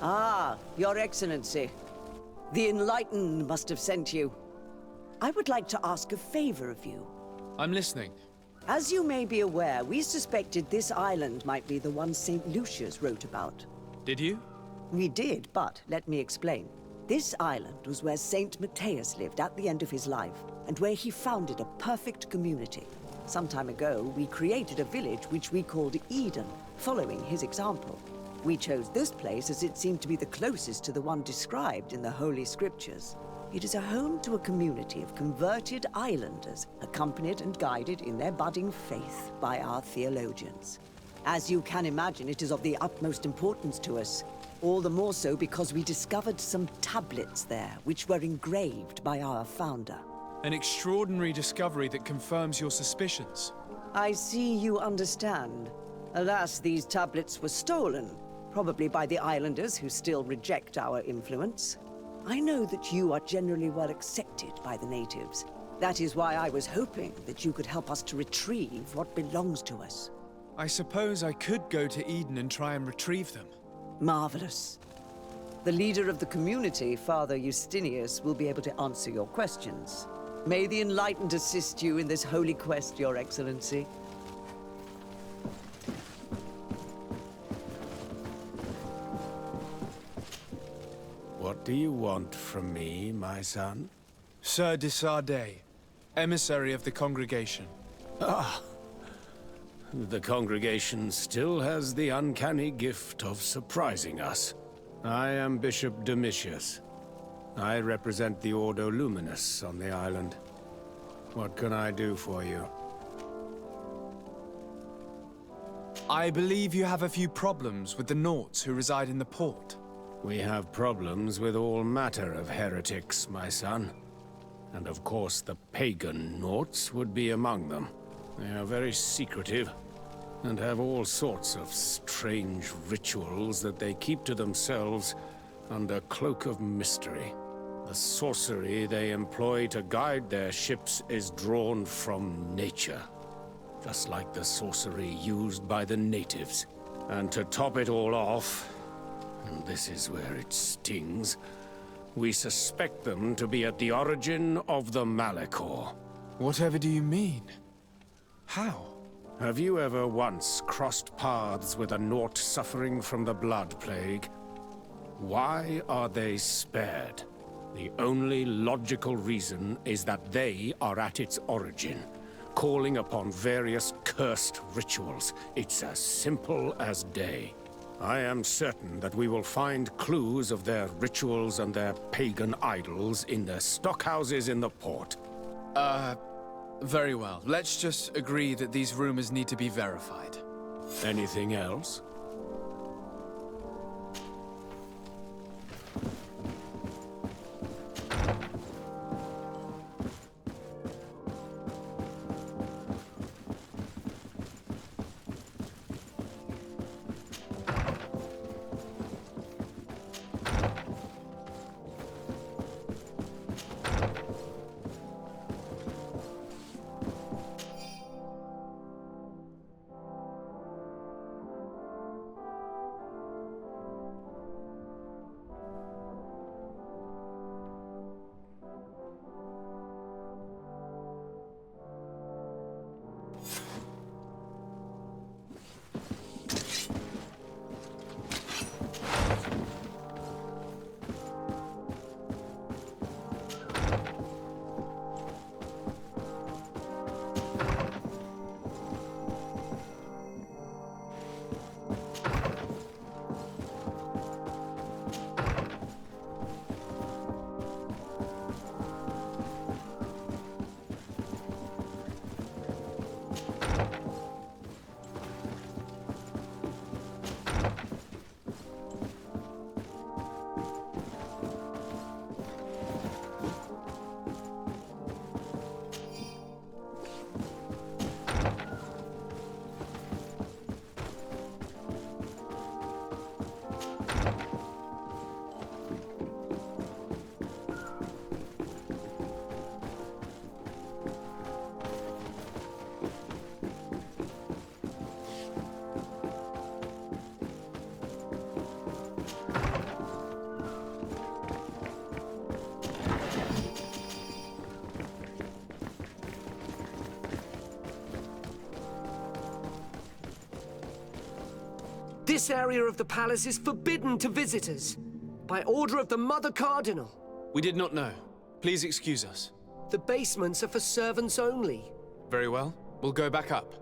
Ah, Your Excellency. The Enlightened must have sent you. I would like to ask a favor of you. I'm listening. As you may be aware, we suspected this island might be the one St. Lucius wrote about. Did you? We did, but let me explain. This island was where Saint Matthias lived at the end of his life, and where he founded a perfect community. Some time ago, we created a village which we called Eden, following his example. We chose this place as it seemed to be the closest to the one described in the Holy Scriptures. It is a home to a community of converted islanders, accompanied and guided in their budding faith by our theologians. As you can imagine, it is of the utmost importance to us. All the more so because we discovered some tablets there, which were engraved by our founder. An extraordinary discovery that confirms your suspicions. I see you understand. Alas, these tablets were stolen, probably by the islanders who still reject our influence. I know that you are generally well accepted by the natives. That is why I was hoping that you could help us to retrieve what belongs to us. I suppose I could go to Eden and try and retrieve them. Marvelous. The leader of the community, Father Justinius, will be able to answer your questions. May the Enlightened assist you in this holy quest, Your Excellency. What do you want from me, my son? Sir de Sardet, emissary of the congregation. Ah, the congregation still has the uncanny gift of surprising us. I am Bishop Domitius. I represent the Ordo Luminous on the island. What can I do for you? I believe you have a few problems with the Nauts who reside in the port. We have problems with all matter of heretics, my son. And of course the pagan Nauts would be among them. They are very secretive, and have all sorts of strange rituals that they keep to themselves under cloak of mystery. The sorcery they employ to guide their ships is drawn from nature, just like the sorcery used by the natives. And to top it all off, and this is where it stings, we suspect them to be at the origin of the Malachor. Whatever do you mean? How? Have you ever once crossed paths with a Naut suffering from the Blood Plague? Why are they spared? The only logical reason is that they are at its origin, calling upon various cursed rituals. It's as simple as day. I am certain that we will find clues of their rituals and their pagan idols in their stockhouses in the port. Very well. Let's just agree that these rumors need to be verified. Anything else? This area of the palace is forbidden to visitors, by order of the Mother Cardinal. We did not know. Please excuse us. The basements are for servants only. Very well. We'll go back up.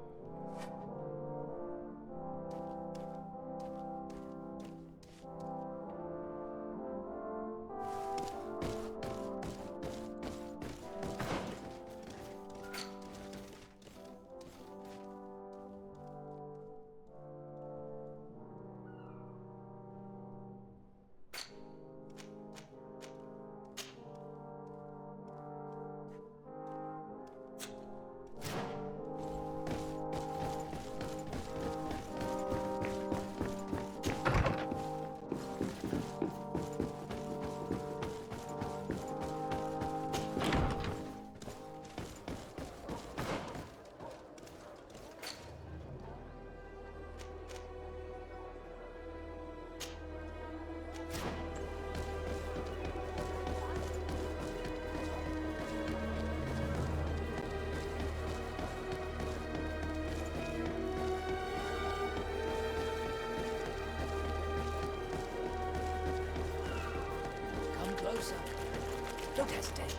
Don't hesitate.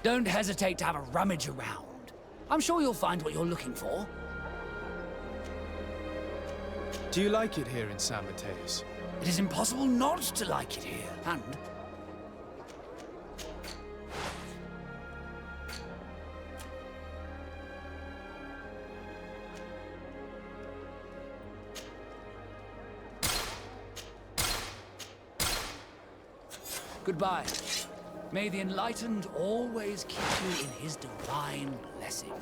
Don't hesitate to have a rummage around. I'm sure you'll find what you're looking for. Do you like it here in San Mateus? It is impossible not to like it here, and... Goodbye. May the Enlightened always keep you in his divine blessing.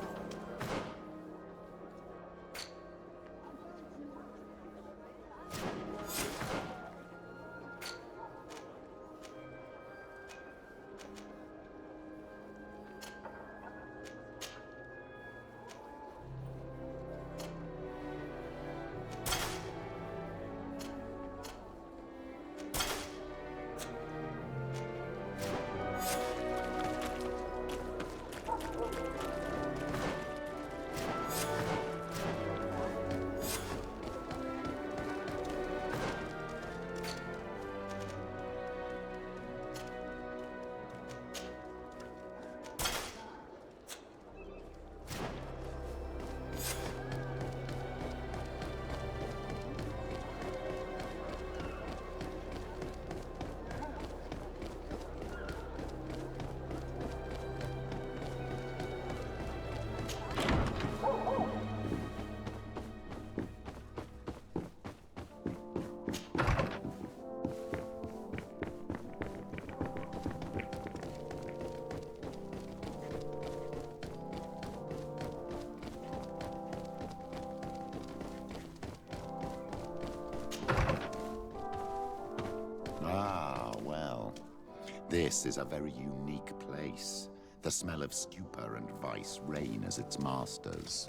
This is a very unique place. The smell of stupor and vice reign as its masters.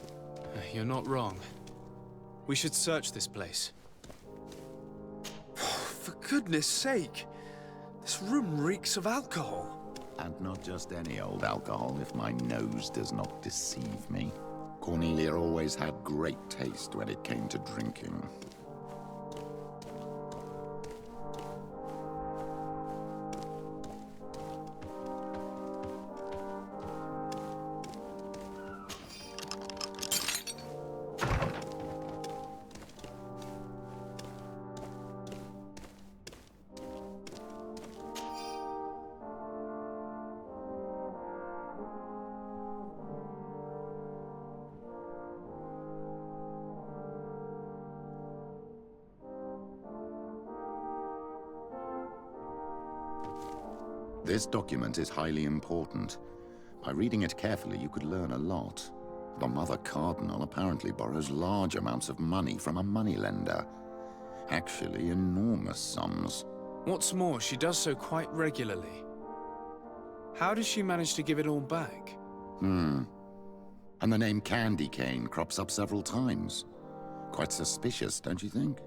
You're not wrong. We should search this place. For goodness sake! This room reeks of alcohol. And not just any old alcohol, if my nose does not deceive me. Cornelia always had great taste when it came to drinking. This document is highly important. By reading it carefully, you could learn a lot. The Mother Cardinal apparently borrows large amounts of money from a moneylender. Actually, enormous sums. What's more, she does so quite regularly. How does she manage to give it all back? And the name Candy Cane crops up several times. Quite suspicious, don't you think?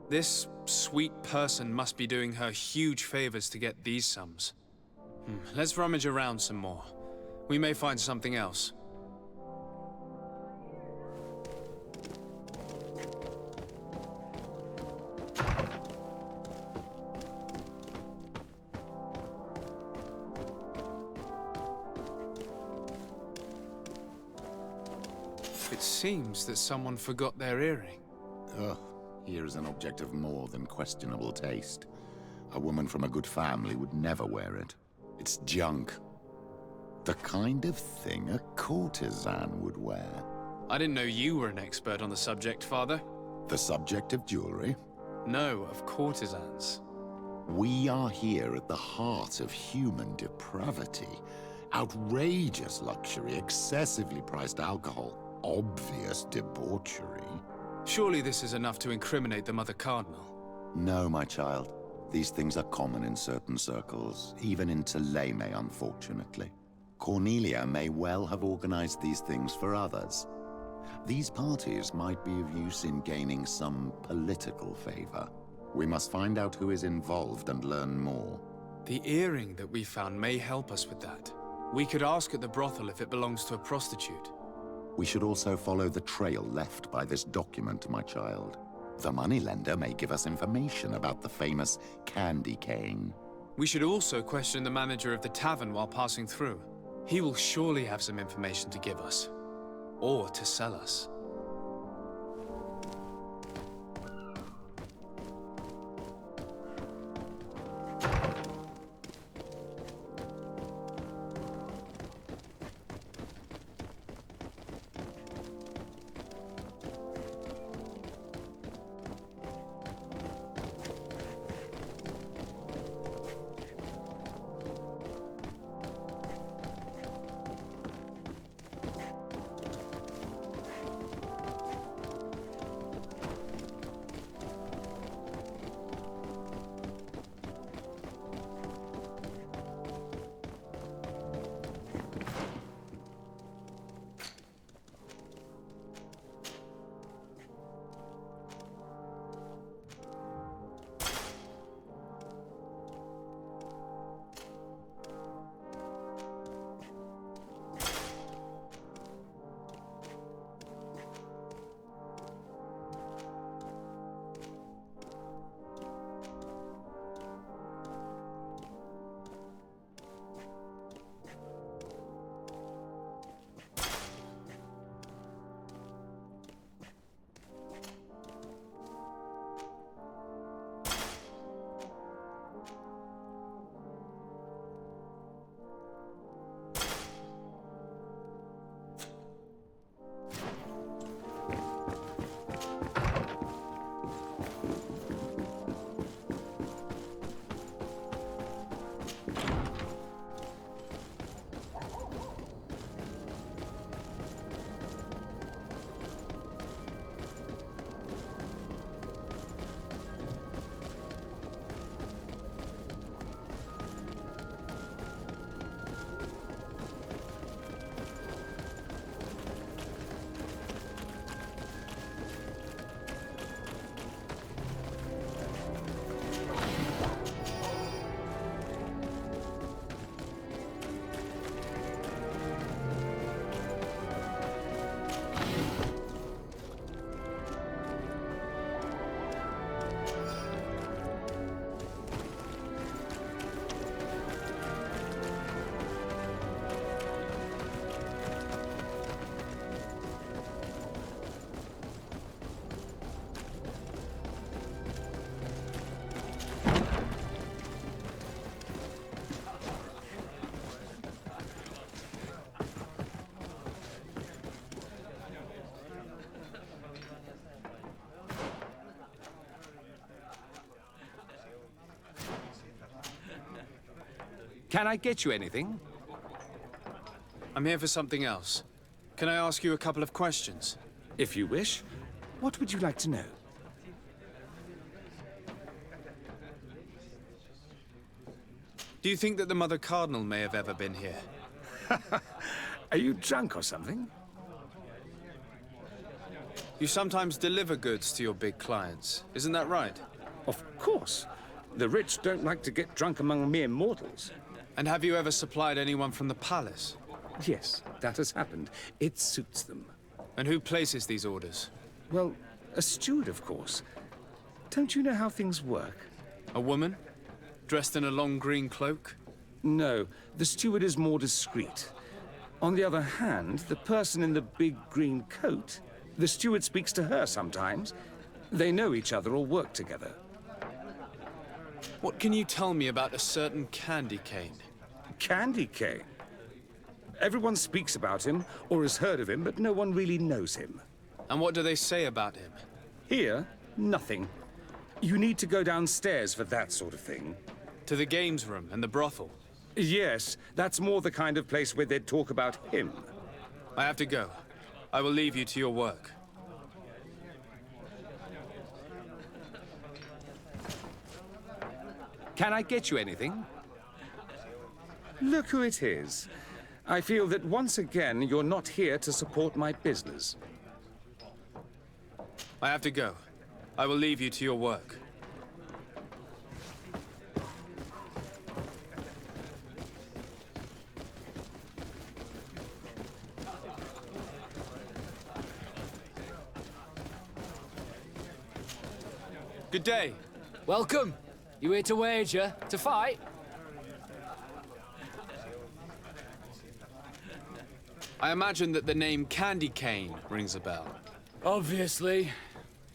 This sweet person must be doing her huge favors to get these sums. Let's rummage around some more. We may find something else. It seems that someone forgot their earring. Ugh, here is an object of more than questionable taste. A woman from a good family would never wear it. It's junk. The kind of thing a courtesan would wear. I didn't know you were an expert on the subject, Father. The subject of jewelry? No, of courtesans. We are here at the heart of human depravity. Outrageous luxury, excessively priced alcohol, obvious debauchery. Surely this is enough to incriminate the Mother Cardinal. No, my child. These things are common in certain circles, even in Thélème, unfortunately. Cornelia may well have organized these things for others. These parties might be of use in gaining some political favor. We must find out who is involved and learn more. The earring that we found may help us with that. We could ask at the brothel if it belongs to a prostitute. We should also follow the trail left by this document, my child. The moneylender may give us information about the famous candy cane. We should also question the manager of the tavern while passing through. He will surely have some information to give us. Or to sell us. Can I get you anything? I'm here for something else. Can I ask you a couple of questions? If you wish. What would you like to know? Do you think that the Mother Cardinal may have ever been here? Are you drunk or something? You sometimes deliver goods to your big clients, isn't that right? Of course. The rich don't like to get drunk among mere mortals. And have you ever supplied anyone from the palace? Yes, that has happened. It suits them. And who places these orders? Well, a steward, of course. Don't you know how things work? A woman? Dressed in a long green cloak? No, the steward is more discreet. On the other hand, the person in the big green coat, the steward speaks to her sometimes. They know each other or work together. What can you tell me about a certain candy cane? Candy cane. Everyone speaks about him or has heard of him, but no one really knows him. And what do they say about him? Here, nothing. You need to go downstairs for that sort of thing. To the games room and the brothel? Yes, that's more the kind of place where they'd talk about him. I have to go. I will leave you to your work. Can I get you anything? Look who it is. I feel that once again you're not here to support my business. I have to go. I will leave you to your work. Good day. Welcome. You here to wager? To fight? I imagine that the name Candy Cane rings a bell. Obviously.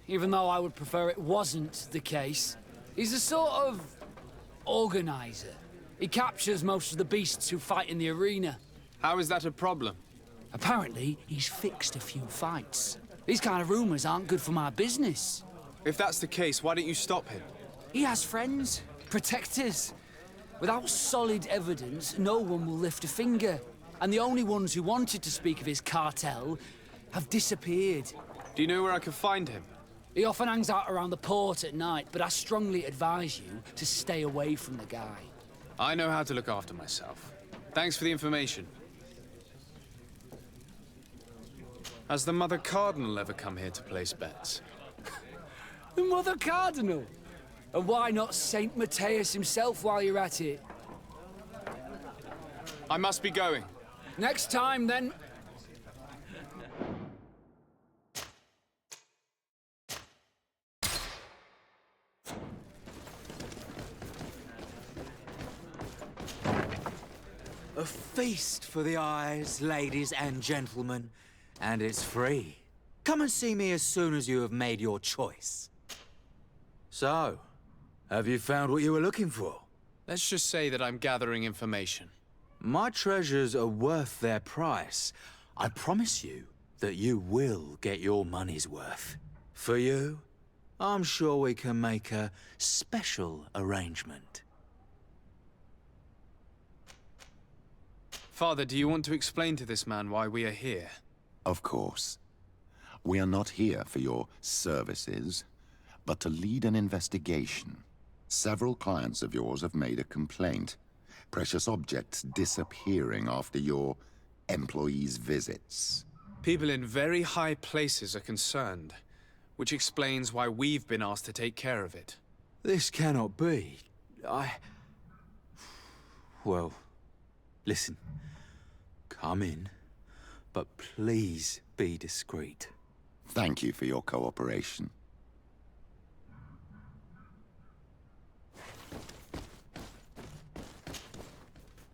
Even though I would prefer it wasn't the case. He's a sort of organizer. He captures most of the beasts who fight in the arena. How is that a problem? Apparently, he's fixed a few fights. These kind of rumors aren't good for my business. If that's the case, why don't you stop him? He has friends, protectors. Without solid evidence, no one will lift a finger. And the only ones who wanted to speak of his cartel have disappeared. Do you know where I can find him? He often hangs out around the port at night, but I strongly advise you to stay away from the guy. I know how to look after myself. Thanks for the information. Has the Mother Cardinal ever come here to place bets? The Mother Cardinal? And why not Saint Matthias himself while you're at it? I must be going. Next time, then. A feast for the eyes, ladies and gentlemen, and it's free. Come and see me as soon as you have made your choice. So, have you found what you were looking for? Let's just say that I'm gathering information. My treasures are worth their price. I promise you that you will get your money's worth. For you, I'm sure we can make a special arrangement. Father, do you want to explain to this man why we are here? Of course. We are not here for your services, but to lead an investigation. Several clients of yours have made a complaint. Precious objects disappearing after your employees' visits. People in very high places are concerned, which explains why we've been asked to take care of it. This cannot be. Well, listen. Come in, but please be discreet. Thank you for your cooperation.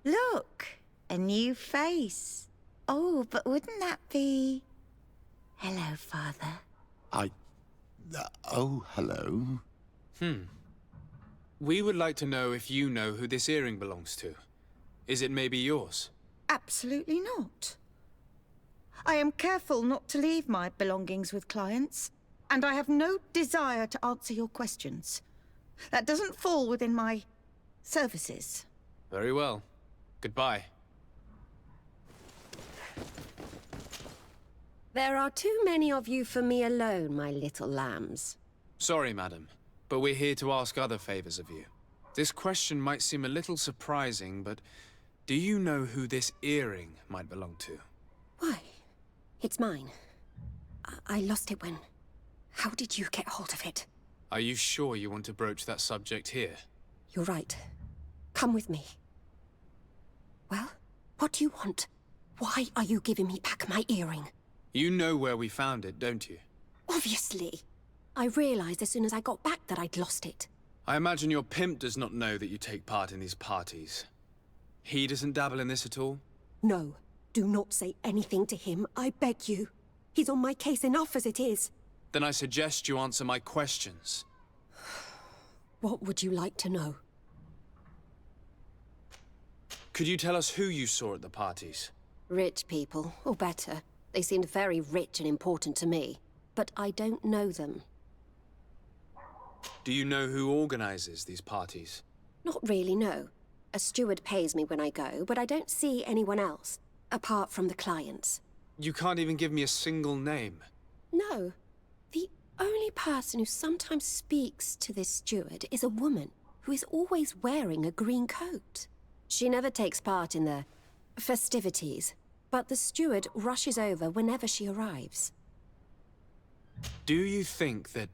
Look, a new face. Oh, but wouldn't that be... Hello, Father. Oh, hello. We would like to know if you know who this earring belongs to. Is it maybe yours? Absolutely not. I am careful not to leave my belongings with clients, and I have no desire to answer your questions. That doesn't fall within my services. Very well. Goodbye. There are too many of you for me alone, my little lambs. Sorry, madam, but we're here to ask other favors of you. This question might seem a little surprising, but do you know who this earring might belong to? Why? It's mine. I lost it when... How did you get hold of it? Are you sure you want to broach that subject here? You're right. Come with me. Well, what do you want? Why are you giving me back my earring? You know where we found it, don't you? Obviously. I realized as soon as I got back that I'd lost it. I imagine your pimp does not know that you take part in these parties. He doesn't dabble in this at all? No. Do not say anything to him, I beg you. He's on my case enough as it is. Then I suggest you answer my questions. What would you like to know? Could you tell us who you saw at the parties? Rich people, or better. They seemed very rich and important to me. But I don't know them. Do you know who organizes these parties? Not really, no. A steward pays me when I go, but I don't see anyone else, apart from the clients. You can't even give me a single name. No. The only person who sometimes speaks to this steward is a woman who is always wearing a green coat. She never takes part in the festivities, but the steward rushes over whenever she arrives. Do you think that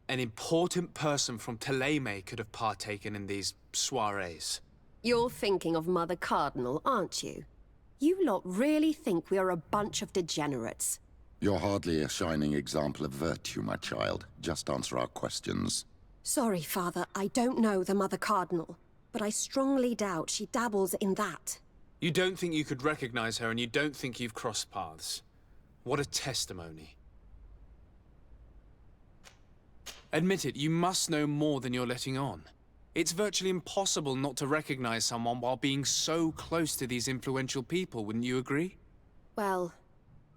an important person from Thélème could have partaken in these soirees? You're thinking of Mother Cardinal, aren't you? You lot really think we are a bunch of degenerates. You're hardly a shining example of virtue, my child. Just answer our questions. Sorry, Father, I don't know the Mother Cardinal, but I strongly doubt she dabbles in that. You don't think you could recognize her, and you don't think you've crossed paths. What a testimony. Admit it, you must know more than you're letting on. It's virtually impossible not to recognize someone while being so close to these influential people, wouldn't you agree? Well,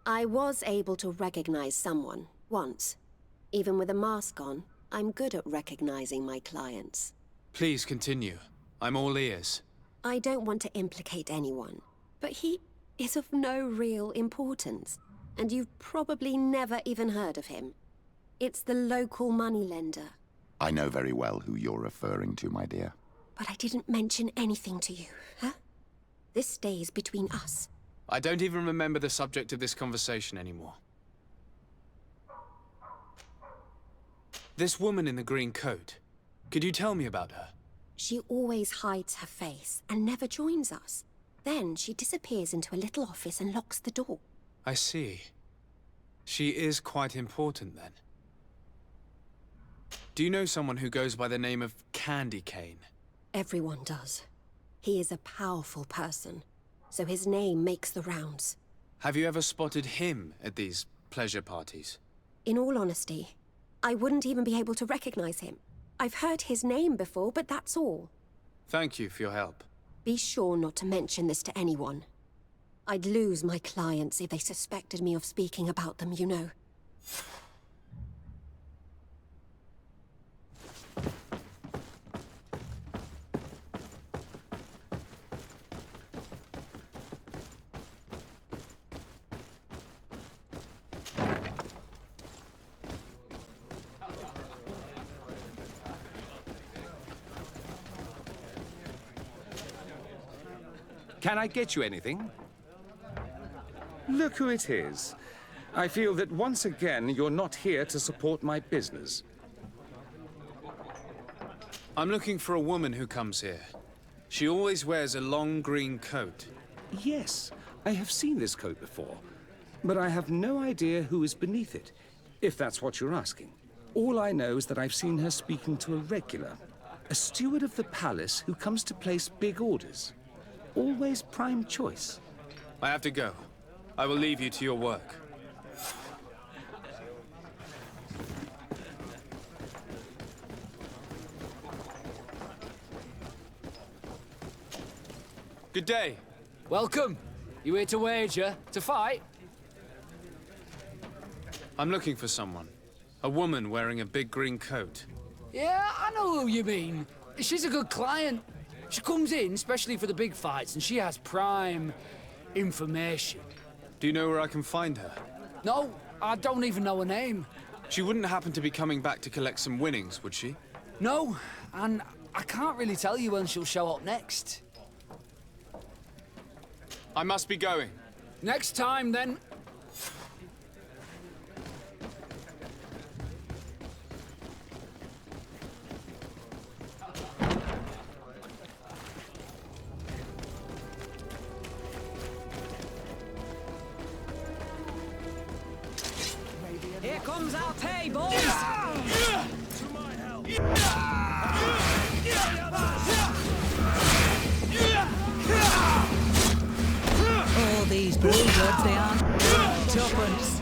I was able to recognize someone, once. Even with a mask on, I'm good at recognizing my clients. Please continue. I'm all ears. I don't want to implicate anyone, but he is of no real importance, and you've probably never even heard of him. It's the local moneylender. I know very well who you're referring to, my dear. But I didn't mention anything to you, huh? This stays between us. I don't even remember the subject of this conversation anymore. This woman in the green coat, could you tell me about her? She always hides her face and never joins us. Then she disappears into a little office and locks the door. I see. She is quite important, then. Do you know someone who goes by the name of Candy Cane? Everyone does. He is a powerful person, so his name makes the rounds. Have you ever spotted him at these pleasure parties? In all honesty, I wouldn't even be able to recognize him. I've heard his name before, but that's all. Thank you for your help. Be sure not to mention this to anyone. I'd lose my clients if they suspected me of speaking about them, you know. Can I get you anything? Look who it is. I feel that once again you're not here to support my business. I'm looking for a woman who comes here. She always wears a long green coat. Yes, I have seen this coat before, but I have no idea who is beneath it, if that's what you're asking. All I know is that I've seen her speaking to a regular, a steward of the palace who comes to place big orders. Always prime choice. I have to go. I will leave you to your work. Good day. Welcome. You here to wager? To fight? I'm looking for someone. A woman wearing a big green coat. Yeah, I know who you mean. She's a good client. She comes in especially for the big fights, and she has prime information. Do you know where I can find her? No, I don't even know her name. She wouldn't happen to be coming back to collect some winnings, would she? No, and I can't really tell you when she'll show up next. I must be going. Next time, then. Here comes our pay, boys! All these Bluebirds they aren't. Tuppence.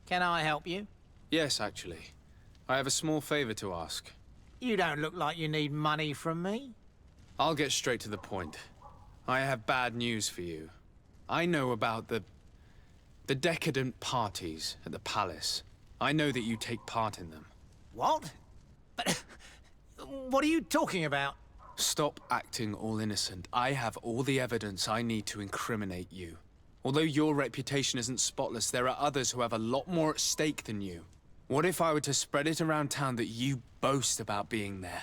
Can I help you? Yes, actually. I have a small favor to ask. You don't look like you need money from me. I'll get straight to the point. I have bad news for you. I know about the decadent parties at the palace. I know that you take part in them. What? But what are you talking about? Stop acting all innocent. I have all the evidence I need to incriminate you. Although your reputation isn't spotless, there are others who have a lot more at stake than you. What if I were to spread it around town that you boast about being there?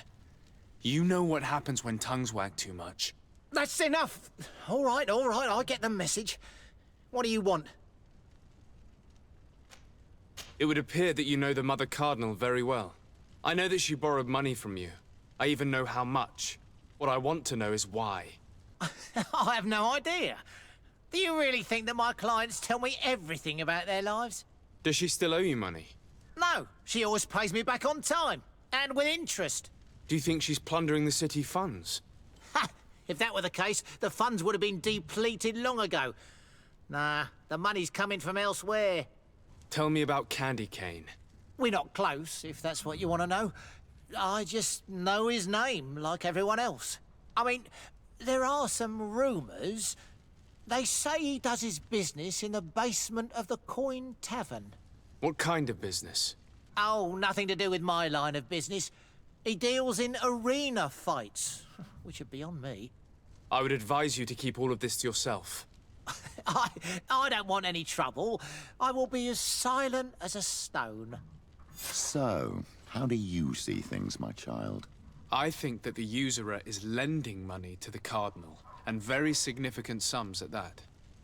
You know what happens when tongues wag too much. That's enough. All right, I get the message. What do you want? It would appear that you know the Mother Cardinal very well. I know that she borrowed money from you. I even know how much. What I want to know is why. I have no idea. Do you really think that my clients tell me everything about their lives? Does she still owe you money? No, she always pays me back on time, and with interest. Do you think she's plundering the city funds? Ha! If that were the case, the funds would have been depleted long ago. Nah, the money's coming from elsewhere. Tell me about Candy Cane. We're not close, if that's what you want to know. I just know his name, like everyone else. I mean, there are some rumours. They say he does his business in the basement of the Coin Tavern. What kind of business? Oh, nothing to do with my line of business. He deals in arena fights, which are beyond me. I would advise you to keep all of this to yourself. I don't want any trouble. I will be as silent as a stone. So, how do you see things, my child? I think that the usurer is lending money to the Cardinal, and very significant sums at that.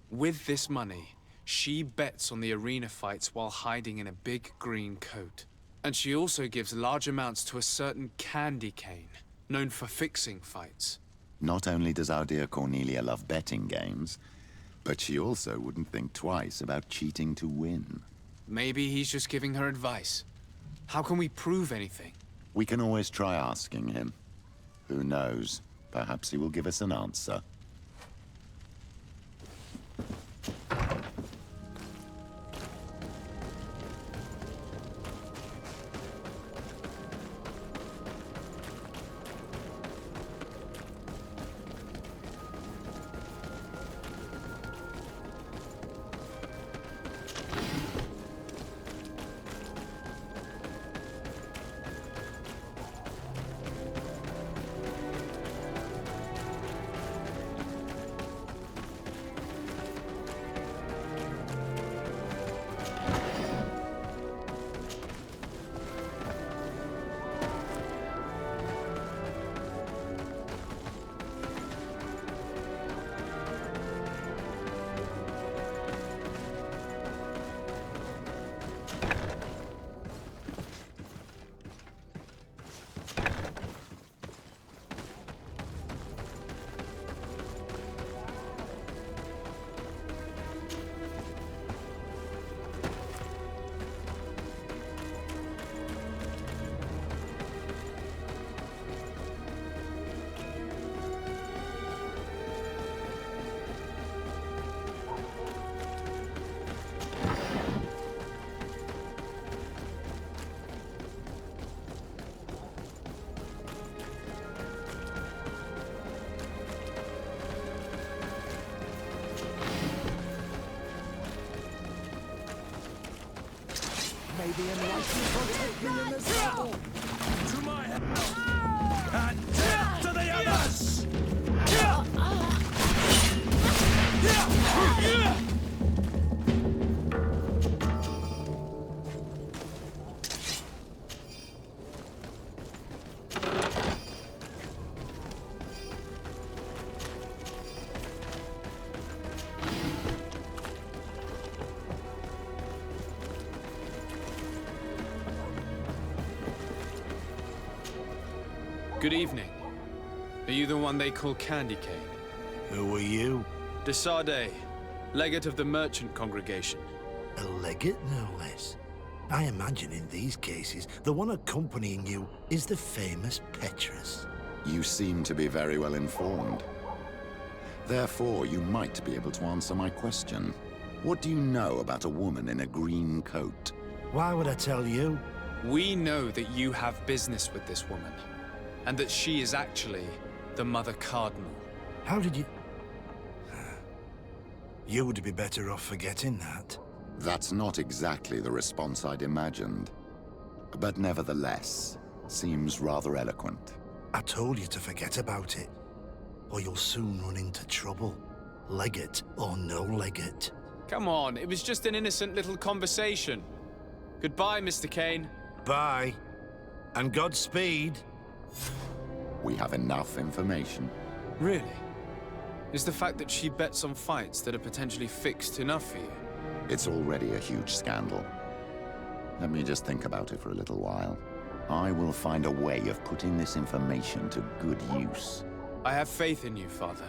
With this money, she bets on the arena fights while hiding in a big green coat. And she also gives large amounts to a certain Candy Cane, known for fixing fights. Not only does our dear Cornelia love betting games, but she also wouldn't think twice about cheating to win. Maybe he's just giving her advice. How can we prove anything? We can always try asking him. Who knows? Perhaps he will give us an answer. baby and rightly protect me in the saddle. To my head. And death to the others! Good evening. Are you the one they call Candy Cane? Who are you? Desade, legate of the merchant congregation. A legate, no less. I imagine in these cases, the one accompanying you is the famous Petrus. You seem to be very well informed. Therefore, you might be able to answer my question. What do you know about a woman in a green coat? Why would I tell you? We know that you have business with this woman, and that she is actually the Mother Cardinal. How did you... You would be better off forgetting that. That's not exactly the response I'd imagined. But nevertheless, seems rather eloquent. I told you to forget about it, or you'll soon run into trouble. Legate or no legate. Come on, it was just an innocent little conversation. Goodbye, Mr. Kane. Bye. And Godspeed. We have enough information. Really? Is the fact that she bets on fights that are potentially fixed enough for you? It's already a huge scandal. Let me just think about it for a little while. I will find a way of putting this information to good use. I have faith in you, Father.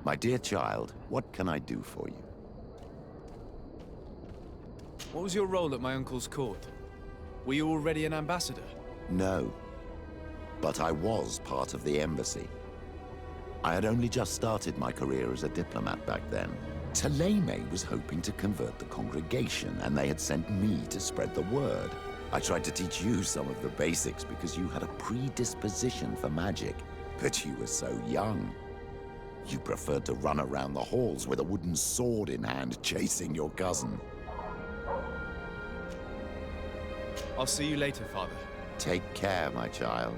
My dear child, what can I do for you? What was your role at my uncle's court? Were you already an ambassador? No. but I was part of the embassy. I had only just started my career as a diplomat back then. Taleme was hoping to convert the congregation, and they had sent me to spread the word. I tried to teach you some of the basics because you had a predisposition for magic, but you were so young. You preferred to run around the halls with a wooden sword in hand, chasing your cousin. I'll see you later, Father. Take care, my child.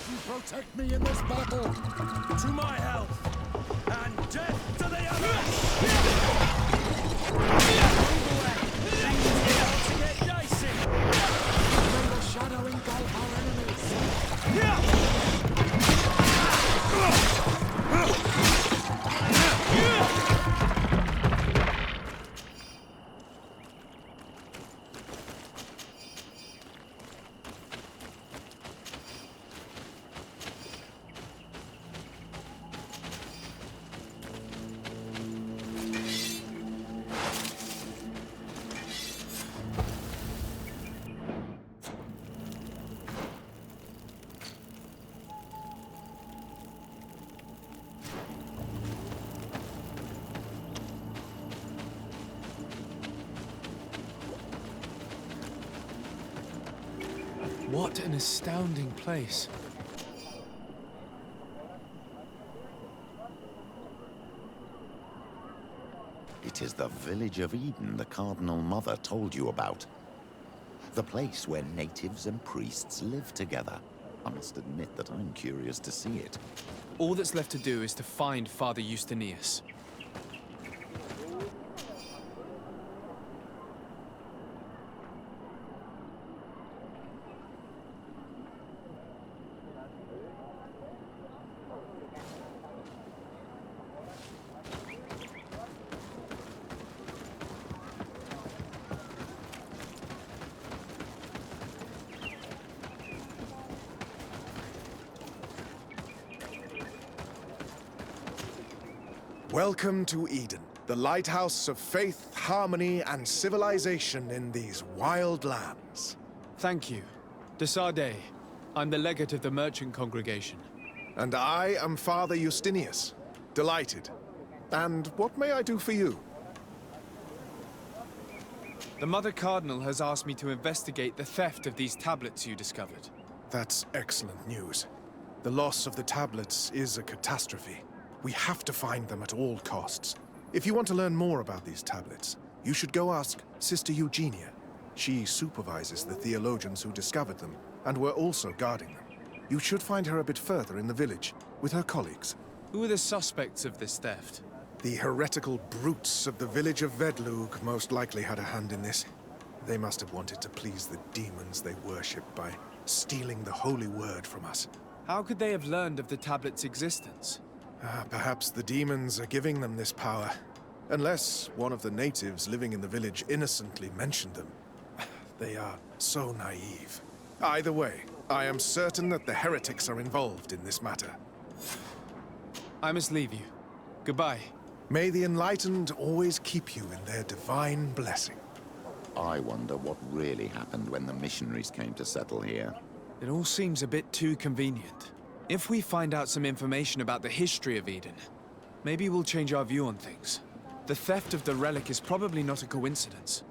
you protect me in this battle. To my health, and death to the others! To get dicey! May the shadow engulf our enemies! What an astounding place. It is the village of Eden the Cardinal Mother told you about. The place where natives and priests live together. I must admit that I'm curious to see it. All that's left to do is to find Father Justinius. Welcome to Eden, the lighthouse of faith, harmony, and civilization in these wild lands. Thank you. De Sardet. I'm the legate of the merchant congregation. And I am Father Justinius. Delighted. And what may I do for you? The Mother Cardinal has asked me to investigate the theft of these tablets you discovered. That's excellent news. The loss of the tablets is a catastrophe. We have to find them at all costs. If you want to learn more about these tablets, you should go ask Sister Eugenia. She supervises the theologians who discovered them, and were also guarding them. You should find her a bit further in the village, with her colleagues. Who are the suspects of this theft? The heretical brutes of the village of Vedlug most likely had a hand in this. They must have wanted to please the demons they worship by stealing the holy word from us. How could they have learned of the tablet's existence? Perhaps the demons are giving them this power. Unless one of the natives living in the village innocently mentioned them. They are so naive. Either way, I am certain that the heretics are involved in this matter. I must leave you. Goodbye. May the enlightened always keep you in their divine blessing. I wonder what really happened when the missionaries came to settle here. It all seems a bit too convenient. If we find out some information about the history of Eden, maybe we'll change our view on things. The theft of the relic is probably not a coincidence.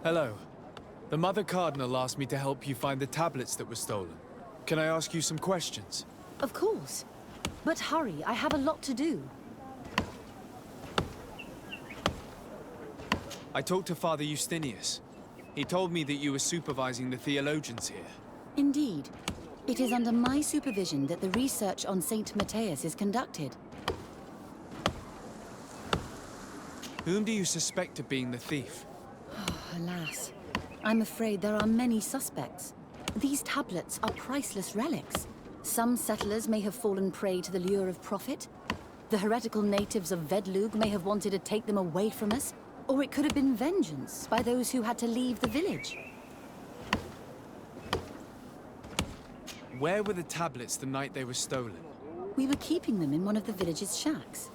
Hello. The Mother Cardinal asked me to help you find the tablets that were stolen. Can I ask you some questions? Of course. But hurry, I have a lot to do. I talked to Father Justinius. He told me that you were supervising the theologians here. Indeed. It is under my supervision that the research on Saint Matthias is conducted. Whom do you suspect of being the thief? Alas. I'm afraid there are many suspects. These tablets are priceless relics. Some settlers may have fallen prey to the lure of profit. The heretical natives of Vedlug may have wanted to take them away from us. Or it could have been vengeance by those who had to leave the village. Where were the tablets the night they were stolen? We were keeping them in one of the village's shacks.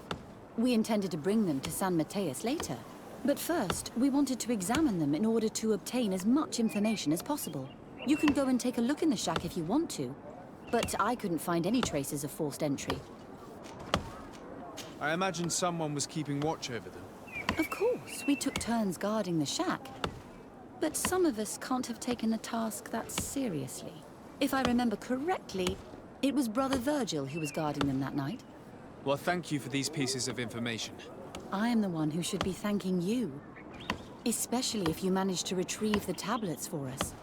We intended to bring them to San Matthias later. But first, we wanted to examine them in order to obtain as much information as possible. You can go and take a look in the shack if you want to, but I couldn't find any traces of forced entry. I imagine someone was keeping watch over them. Of course, we took turns guarding the shack. But some of us can't have taken the task that seriously. If I remember correctly, it was Brother Virgil who was guarding them that night. Well, thank you for these pieces of information. I am the one who should be thanking you. Especially if you managed to retrieve the tablets for us.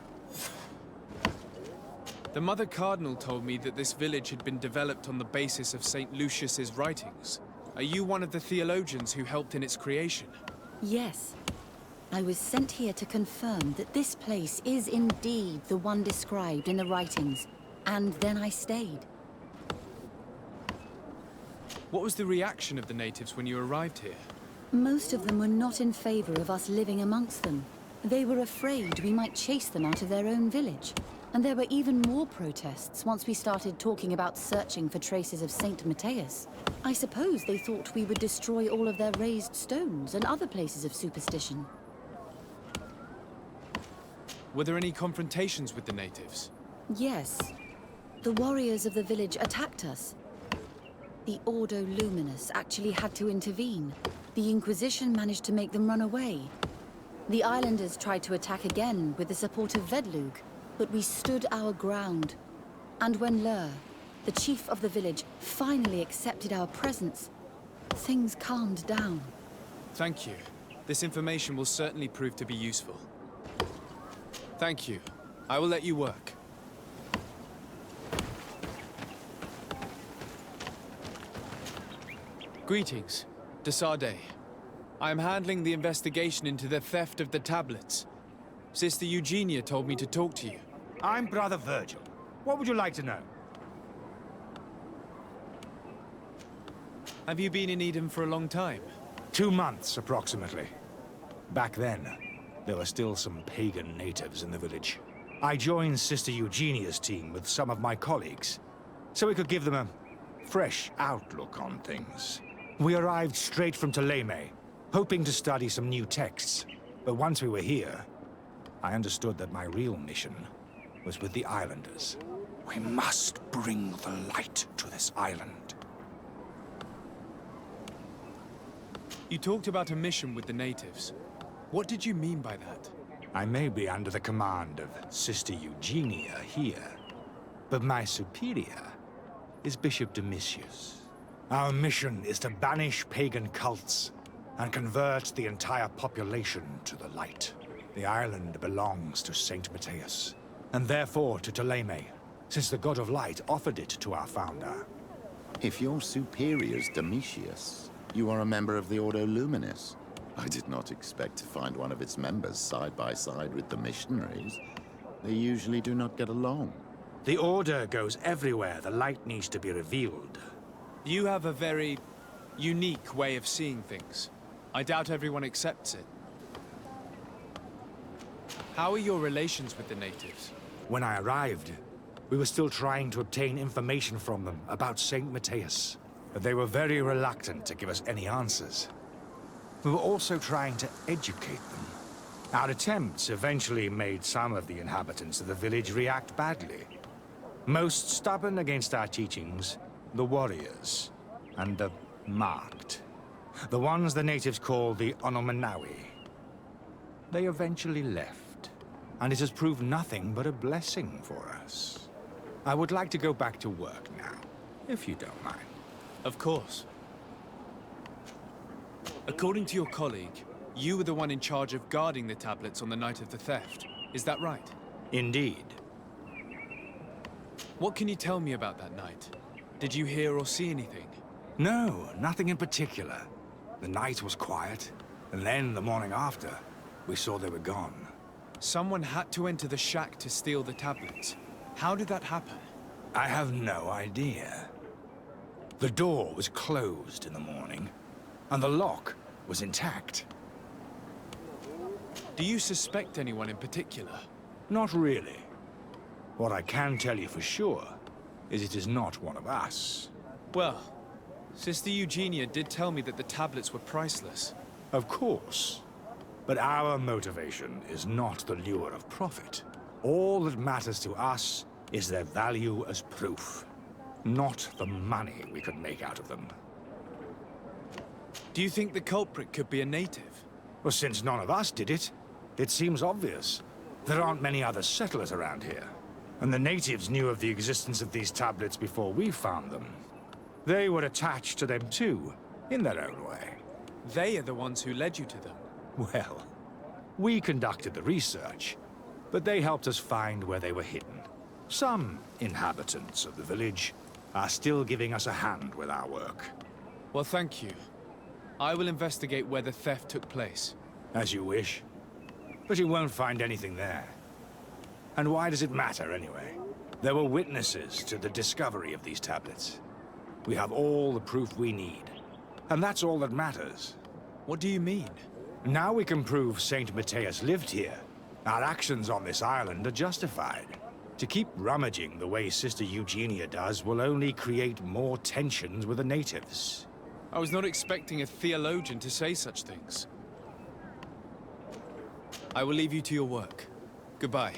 The Mother Cardinal told me that this village had been developed on the basis of St. Lucius's writings. Are you one of the theologians who helped in its creation? Yes. I was sent here to confirm that this place is indeed the one described in the writings, and then I stayed. What was the reaction of the natives when you arrived here? Most of them were not in favor of us living amongst them. They were afraid we might chase them out of their own village. And there were even more protests once we started talking about searching for traces of Saint Matthias. I suppose they thought we would destroy all of their raised stones and other places of superstition. Were there any confrontations with the natives? Yes. The warriors of the village attacked us. The Ordo Luminous actually had to intervene. The Inquisition managed to make them run away. The islanders tried to attack again with the support of Vedlug, but we stood our ground. And when Lur, the chief of the village, finally accepted our presence, things calmed down. Thank you. This information will certainly prove to be useful. Thank you. I will let you work. Greetings. Desarde. I am handling the investigation into the theft of the tablets. Sister Eugenia told me to talk to you. I'm Brother Virgil. What would you like to know? Have you been in Eden for a long time? 2 months, approximately. Back then, there were still some pagan natives in the village. I joined Sister Eugenia's team with some of my colleagues, so we could give them a fresh outlook on things. We arrived straight from Ptolemy, hoping to study some new texts. But once we were here, I understood that my real mission was with the islanders. We must bring the light to this island. You talked about a mission with the natives. What did you mean by that? I may be under the command of Sister Eugenia here, but my superior is Bishop Domitius. Our mission is to banish pagan cults and convert the entire population to the light. The island belongs to Saint Matthias, and therefore to Ptolemy, since the God of Light offered it to our founder. If your superior's Domitius, you are a member of the Ordo Luminis. I did not expect to find one of its members side by side with the missionaries. They usually do not get along. The Order goes everywhere the light needs to be revealed. You have a very unique way of seeing things. I doubt everyone accepts it. How are your relations with the natives? When I arrived, we were still trying to obtain information from them about Saint Matthias, but they were very reluctant to give us any answers. We were also trying to educate them. Our attempts eventually made some of the inhabitants of the village react badly. Most stubborn against our teachings, the warriors, and the marked. The ones the natives call the Onomanawi. They eventually left, and it has proved nothing but a blessing for us. I would like to go back to work now, if you don't mind. Of course. According to your colleague, you were the one in charge of guarding the tablets on the night of the theft. Is that right? Indeed. What can you tell me about that night? Did you hear or see anything? No, nothing in particular. The night was quiet, and then the morning after, we saw they were gone. Someone had to enter the shack to steal the tablets. How did that happen? I have no idea. The door was closed in the morning, and the lock was intact. Do you suspect anyone in particular? Not really. What I can tell you for sure is it is not one of us. Well, Sister Eugenia did tell me that the tablets were priceless. Of course. But our motivation is not the lure of profit. All that matters to us is their value as proof, not the money we could make out of them. Do you think the culprit could be a native? Well, since none of us did it, It seems obvious. There aren't many other settlers around here. And the natives knew of the existence of these tablets before we found them. They were attached to them too, in their own way. They are the ones who led you to them. Well, we conducted the research, but they helped us find where they were hidden. Some inhabitants of the village are still giving us a hand with our work. Well, thank you. I will investigate where the theft took place. As you wish. But you won't find anything there. And why does it matter, anyway? There were witnesses to the discovery of these tablets. We have all the proof we need. And that's all that matters. What do you mean? Now we can prove Saint Matthias lived here. Our actions on this island are justified. To keep rummaging the way Sister Eugenia does will only create more tensions with the natives. I was not expecting a theologian to say such things. I will leave you to your work. Goodbye.